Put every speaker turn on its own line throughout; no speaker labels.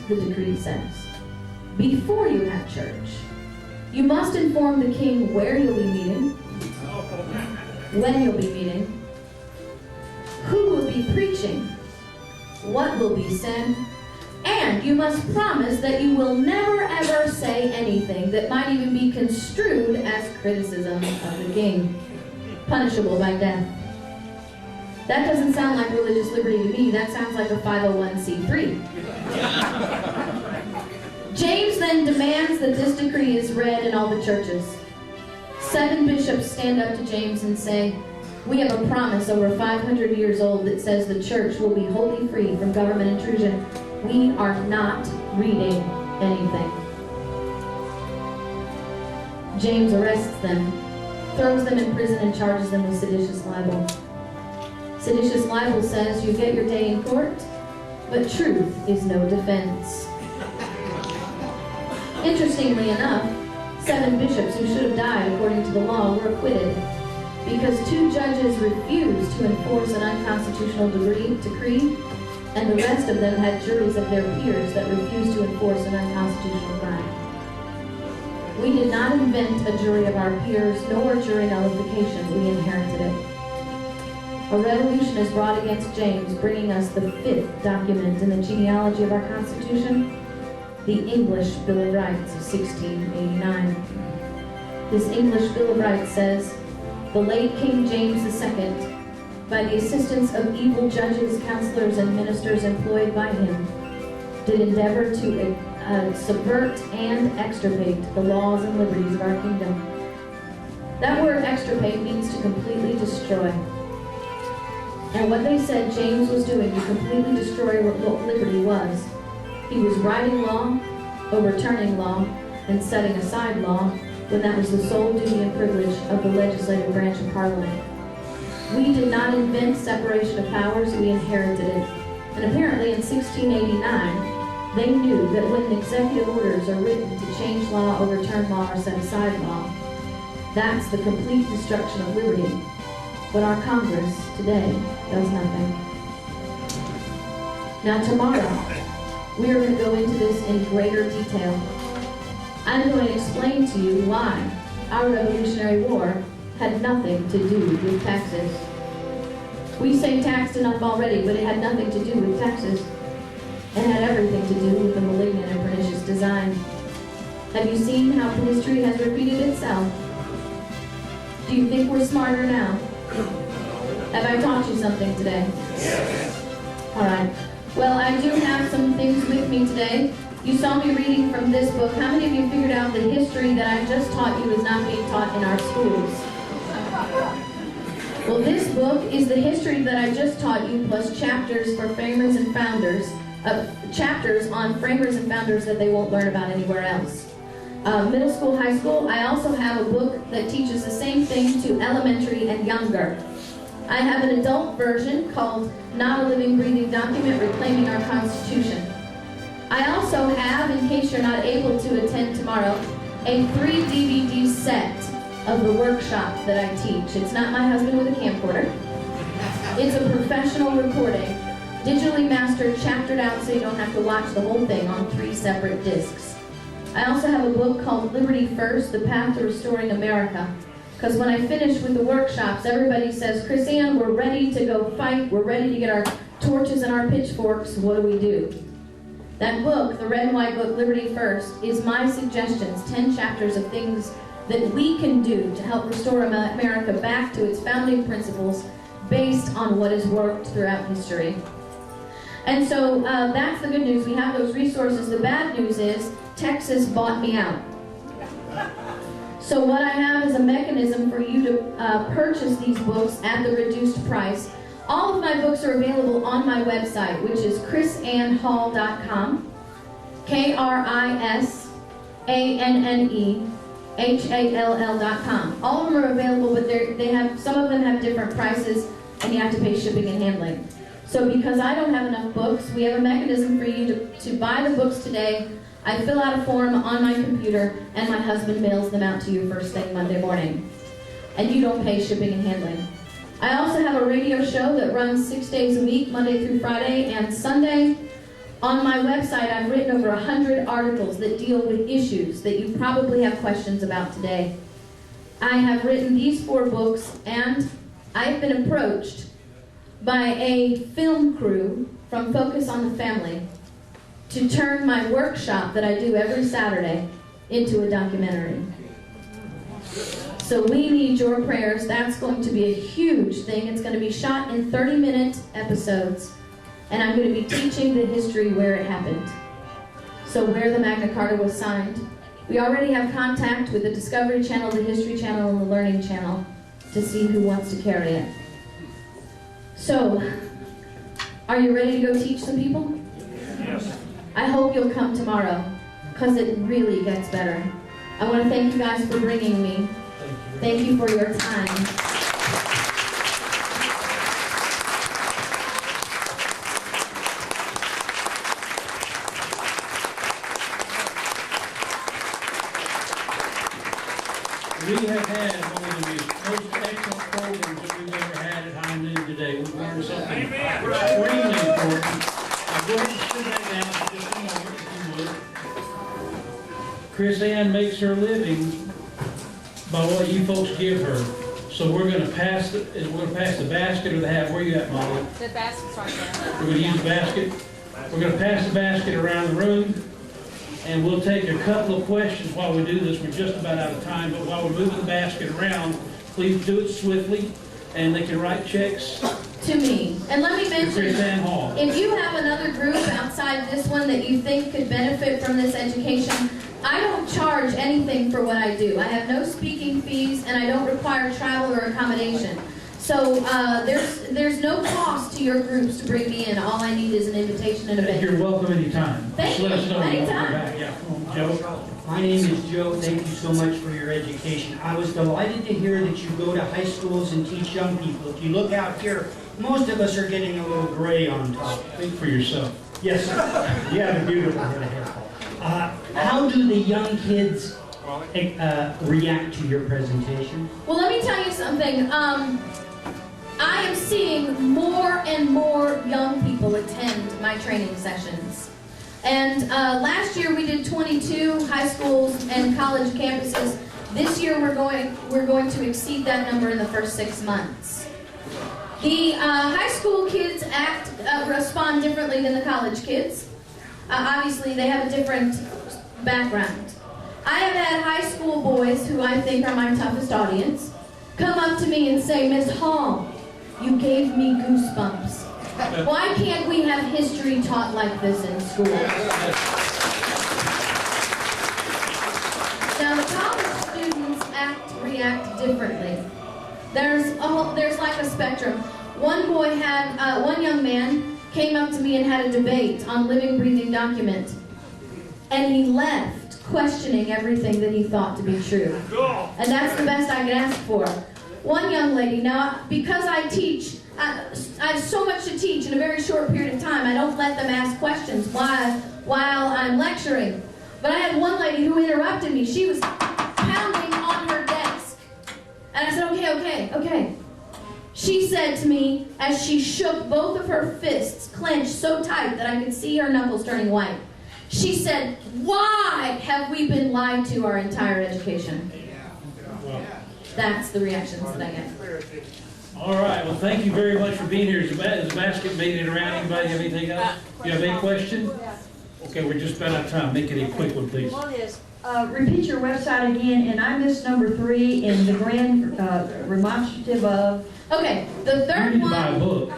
the decree says, before you have church, you must inform the king where you'll be meeting, when you'll be meeting, who will be preaching, what will be said, and you must promise that you will never ever say anything that might even be construed as criticism of the king, punishable by death. That doesn't sound like religious liberty to me. That sounds like a 501c3. James then demands that this decree is read in all the churches. 7 bishops stand up to James and say, we have a promise over 500 years old that says the church will be wholly free from government intrusion. We are not reading anything. James arrests them, throws them in prison, and charges them with seditious libel. Seditious libel says you get your day in court, but truth is no defense. Interestingly enough, 7 bishops who should have died according to the law were acquitted because 2 judges refused to enforce an unconstitutional decree, and the rest of them had juries of their peers that refused to enforce an unconstitutional crime. We did not invent a jury of our peers, nor jury nullification. We inherited it. A revolution is brought against James, bringing us the 5th document in the genealogy of our Constitution, the English Bill of Rights of 1689. This English Bill of Rights says, the late King James II, by the assistance of evil judges, counselors, and ministers employed by him, did endeavor to subvert and extirpate the laws and liberties of our kingdom. That word extirpate means to completely destroy. And what they said James was doing to completely destroy what liberty was, he was writing law, overturning law, and setting aside law when that was the sole duty and privilege of the legislative branch of Parliament. We did not invent separation of powers, we inherited it. And apparently in 1689, they knew that when executive orders are written to change law, overturn law, or set aside law, that's the complete destruction of liberty. But our Congress today does nothing. Now tomorrow, we are going to go into this in greater detail. I'm going to explain to you why our Revolutionary War had nothing to do with taxes. We say taxed enough already, but it had nothing to do with taxes. It had everything to do with the malignant and pernicious design. Have you seen how history has repeated itself? Do you think we're smarter now? Have I taught you something today? Yes. All right. Well, I do have some things with me today. You saw me reading from this book. How many of you figured out the history that I just taught you is not being taught in our schools? Well, this book is the history that I just taught you, plus chapters for framers and founders, chapters on framers and founders that they won't learn about anywhere else. Middle school, high school, I also have a book that teaches the same thing to elementary and younger. I have an adult version called Not a Living, Breathing Document, Reclaiming Our Constitution. I also have, in case you're not able to attend tomorrow, a 3 DVD set of the workshop that I teach. It's not my husband with a camcorder. It's a professional recording, digitally mastered, chaptered out so you don't have to watch the whole thing on 3 separate discs. I also have a book called Liberty First, The Path to Restoring America. Because when I finish with the workshops, everybody says, KrisAnne, we're ready to go fight. We're ready to get our torches and our pitchforks. What do we do? That book, the red and white book, Liberty First, is my suggestions, 10 chapters of things that we can do to help restore America back to its founding principles based on what has worked throughout history. And so that's the good news. We have those resources. The bad news is Texas bought me out. So what I have is a mechanism for you to purchase these books at the reduced price. All of my books are available on my website, which is KrisAnneHall.com, KrisAnnehall.com. All of them are available, but some of them have different prices, and you have to pay shipping and handling. So because I don't have enough books, we have a mechanism for you to buy the books today. I fill out a form on my computer, and my husband mails them out to you first thing Monday morning. And you don't pay shipping and handling. I also have a radio show that runs 6 days a week, Monday through Friday and Sunday. On my website, I've written over 100 articles that deal with issues that you probably have questions about today. I have written these 4 books, and I've been approached by a film crew from Focus on the Family to turn my workshop that I do every Saturday into a documentary. So we need your prayers. That's going to be a huge thing. It's going to be shot in 30-minute episodes, and I'm going to be teaching the history where it happened. So where the Magna Carta was signed. We already have contact with the Discovery Channel, the History Channel, and the Learning Channel to see who wants to carry it. So, are you ready to go teach some people?
Yes.
I hope you'll come tomorrow, because it really gets better. I want to thank you guys for bringing me. Thank you for your time.
We have had one of the most excellent programs that we've ever had at High Noon today. We've learned something extremely important. I'll go ahead and sit that down for just a moment, if you would. KrisAnne makes her living by what you folks give her. So we're going to pass the basket or the hat. Where you at, Molly?
The basket's right there.
We're going to use the basket. We're going to pass the basket around the room. And we'll take a couple of questions while we do this. We're just about out of time, but while we're moving the basket around, please do it swiftly, and they can write checks
To me. And let me mention,
KrisAnne Hall.
if you have another group outside this one that you think could benefit from this education, I don't charge anything for what I do. I have no speaking fees, and I don't require travel or accommodation. So there's no cost to your groups to bring me in. All I need is an invitation and a venue.
You're welcome anytime.
Thank
Just let us
you.
know when you want to come
Anytime.
back. Yeah, come on, Joe.
My name is Joe. Thank you so much for your education. I was delighted to hear that you go to high schools and teach young people. If you look out here, most of us are getting a little gray on top.
Think for yourself.
Yes, sir. You have a beautiful head of hair. How do the young kids react to your presentation?
Well, let me tell you something. I am seeing more and more young people attend my training sessions. And last year we did 22 high schools and college campuses. This year we're going to exceed that number in the first 6 months. The high school kids respond differently than the college kids. Obviously they have a different background. I have had high school boys, who I think are my toughest audience, come up to me and say, "Miss Hall, you gave me goosebumps. Why can't we have history taught like this in school?" Now, the college students react differently. There's like a spectrum. One young man came up to me and had a debate on living, breathing document. And he left questioning everything that he thought to be true. And that's the best I could ask for. One young lady, now because I teach, I have so much to teach in a very short period of time, I don't let them ask questions while I'm lecturing. But I had one lady who interrupted me. She was pounding on her desk. And I said, okay. She said to me, as she shook both of her fists, clenched so tight that I could see her knuckles turning white. She said, "Why have we been lied to our entire education?" That's the reactions that I get.
All right. Well, thank you very much for being here. Has the basket made it around? Anybody have anything else? You have any question? Okay, we're just about out of time. Make it a quick one, please.
One is,
Repeat your website again, and I missed number 3 in the grand remonstrative of.
Okay, the
You
third
need to buy a
one.
book.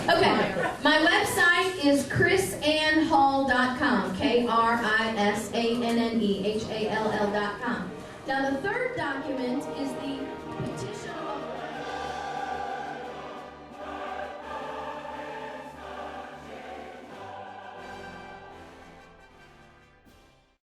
Okay, my website is KrisAnneHall.com. KrisAnnehall.com. Now, the third document is the petition